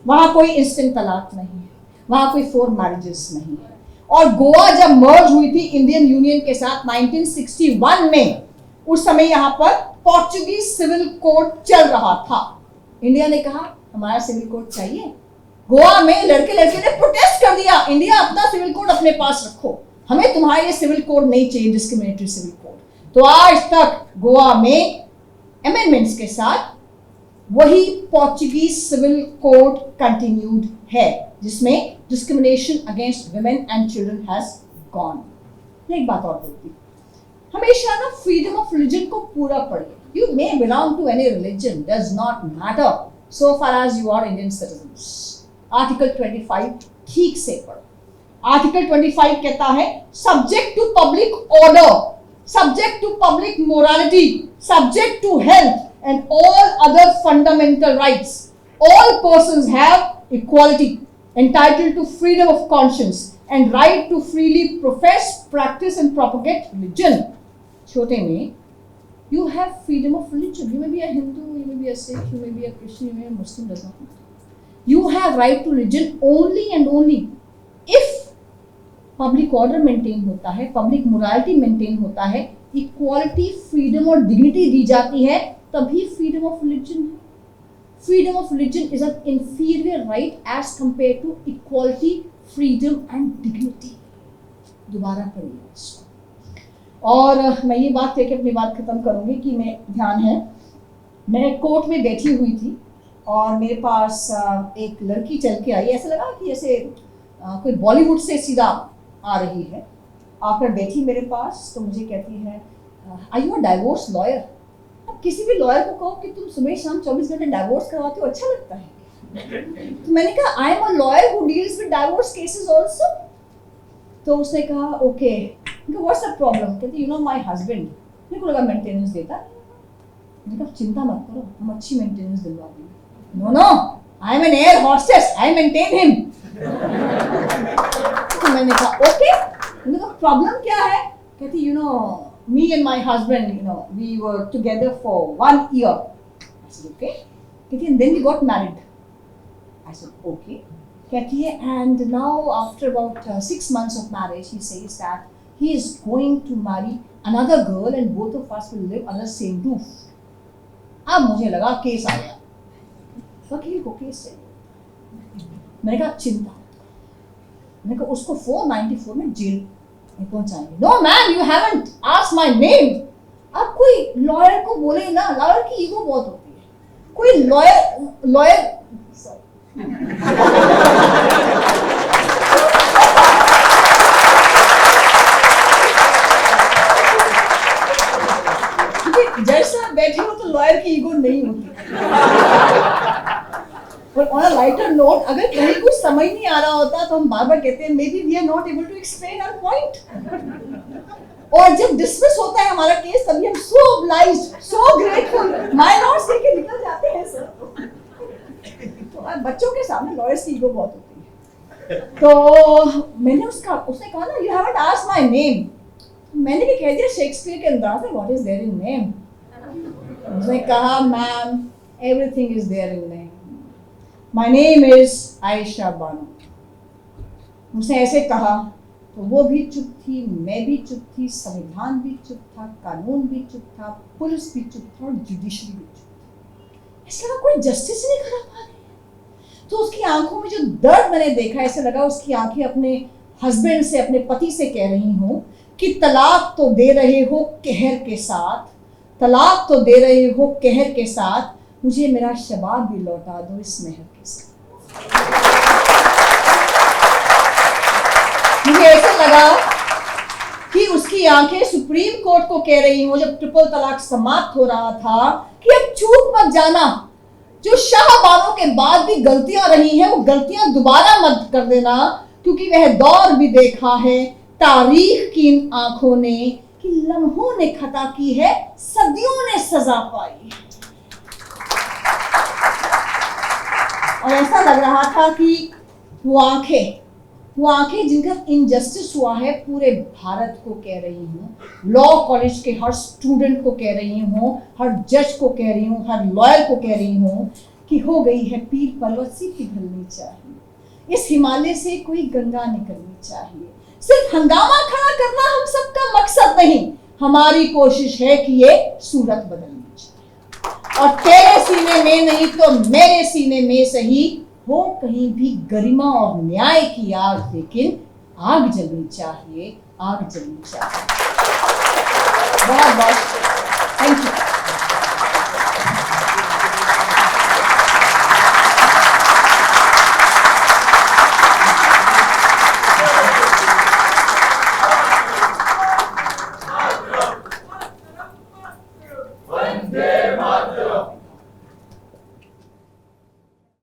वहां कोई इंस्टेंट तलाक नहीं है, वहां कोई 4 मैरिजेस नहीं है. और गोवा जब मर्ज हुई थी इंडियन यूनियन के साथ 1961 में, उस समय यहाँ पर पोर्चुगीज सिविल कोड चल रहा था. इंडिया ने कहा हमारा सिविल कोड चाहिए. गोवा में लड़के लड़के ने प्रोटेस्ट कर दिया, इंडिया अपना सिविल कोड अपने पास रखो, हमें तुम्हारा ये सिविल कोड नहीं चाहिए, डिस्क्रिमिनेटरी सिविल कोड. तो आज तक गोवा में अमेंडमेंट्स के साथ वही पोर्चुगीज सिविल कोड कंटिन्यूड है, जिसमें discrimination against women and children has gone. एक बात और बोलती, हमेशा ना फ्रीडम ऑफ रिलीजन को पूरा पढ़िए. You may belong to any religion, does not matter so far as you are Indian citizens. Article 25 ठीक से पढ़ो. आर्टिकल 25 कहता है subject to public order, subject to public morality, subject to health and all other fundamental rights. All persons have equality, entitled to freedom of conscience and right to freely profess, practice and propagate religion. छोटे में, you have freedom of religion. You may be a Hindu, you may be a Sikh, you may be a Christian, you may be a Muslim, does not matter. You have right to religion only and only if public order maintain होता है, पब्लिक मोरालिटी मेंटेन होता है, इक्वालिटी, फ्रीडम और डिग्निटी दी जाती है, तभी फ्रीडम ऑफ रिलीजन है. Freedom of religion is an inferior right as compare to equality, freedom and dignity. दोबारा पढ़िए इसको. और मैं ये बात कह के अपनी बात खत्म करूंगी कि मैं ध्यान है, मैं कोर्ट में बैठी हुई थी और मेरे पास एक लड़की चल के आई. ऐसा लगा कि ऐसे कोई बॉलीवुड से सीधा आ रही है, आकर बैठी मेरे पास तो मुझे कहती है, are you a divorce lawyer? अब किसी भी लॉयर को कहो कि तुम सुबह शाम 24 घंटे डाइवोर्स करवाते हो, अच्छा लगता है? तो मैंने कहा I am a lawyer who deals with divorce cases also. तो उसने कहा ओके, व्हाट्स द प्रॉब्लम? कहती यू नो माय हस्बैंड, मेरे को लगा मेंटेनेंस देता। मैंने कहा चिंता मत करो, हम अच्छी मेंटेनेंस दिलवा देंगे। No no, I am an air hostess, I maintain him. तो मैंने कहा ओके। मैंने कहा प्रॉब्लम क्या है? कहती you know me and my husband, you know, we were together for 1 year. I said okay. कहती है then we got married. I said okay. कहती है and now after about 6 months of marriage he says that he is going to marry another girl and both of us will live under the same roof. अब मुझे लगा केस आ गया, वकील को केस चाहिए। मैंने कहा चिंता, मैंने कहा उसको 494 में जेल पहुंचाएंगे। No ma'am, you haven't asked my name. अब कोई लॉयर को बोले ना, लॉयर की ईगो बहुत होती है। कोई लॉयर जज साहब बैठे हो तो लॉयर की ईगो नहीं होती। और ऑन अ लाइटर नोट, अगर कहीं कुछ समझ नहीं आ रहा होता तो हम बार बार कहते हैं maybe we are not able to explain our point. और जब डिसमिस होता है हमारा केस तभी हम so obliged, so grateful, my notes लेके निकल जाते हैं सर। तो बच्चों के सामने लॉयर्स की ईगो बहुत होती है। तो मैंने उसने कहा ना you haven't asked my name. मैंने भी कह दिया शेक्सपियर के अंदाज में what is there in name. उसने कहा ma'am everything is there in name, my name is Ayesha Bano. उसने ऐसे कहा तो वो भी चुप थी, मैं भी चुप थी, संविधान भी चुप था, कानून भी चुप था, पुलिस भी चुप था और जुडिशरी भी चुप था। ऐसा लगा कोई जस्टिस नहीं करा पा रही। तो उसकी आंखों में जो दर्द मैंने देखा, ऐसे लगा उसकी आंखें अपने हस्बैंड से, अपने पति से कह रही हूं कि तलाक तो दे रहे हो कहर के साथ, तलाक तो दे रहे हो कहर के साथ, मुझे मेरा शबाब भी लौटा दो इस मेहर के साथ। मुझे ऐसा लगा कि उसकी आंखें सुप्रीम कोर्ट को कह रही हूं जब ट्रिपल तलाक समाप्त हो रहा था कि अब चूक मत जाना, जो शाहबानों के बाद भी गलतियां रही हैं वो गलतियां दोबारा मत कर देना, क्योंकि वह दौर भी देखा है तारीख की इन आंखों ने कि लम्हों ने खता की है, सदियों ने सजा पाई। और ऐसा लग रहा था कि वो आंखें जिनका इनजस्टिस हुआ है पूरे भारत को कह रही हूँ, लॉ कॉलेज के हर स्टूडेंट को कह रही हूँ, हर जज को कह रही हूँ, हर लॉयर को कह रही हूँ कि हो गई है पीर पर्वत सी पिघलनी चाहिए, इस हिमालय से कोई गंगा निकलनी चाहिए। सिर्फ हंगामा खड़ा करना हम सबका मकसद नहीं, हमारी कोशिश है कि ये सूरत बदलनी चाहिए। और तेरे सीने में नहीं तो मेरे सीने में सही हो कहीं भी गरिमा और न्याय की आग, लेकिन आग जलनी चाहिए, आग जलनी चाहिए। बहुत बहुत थैंक यू।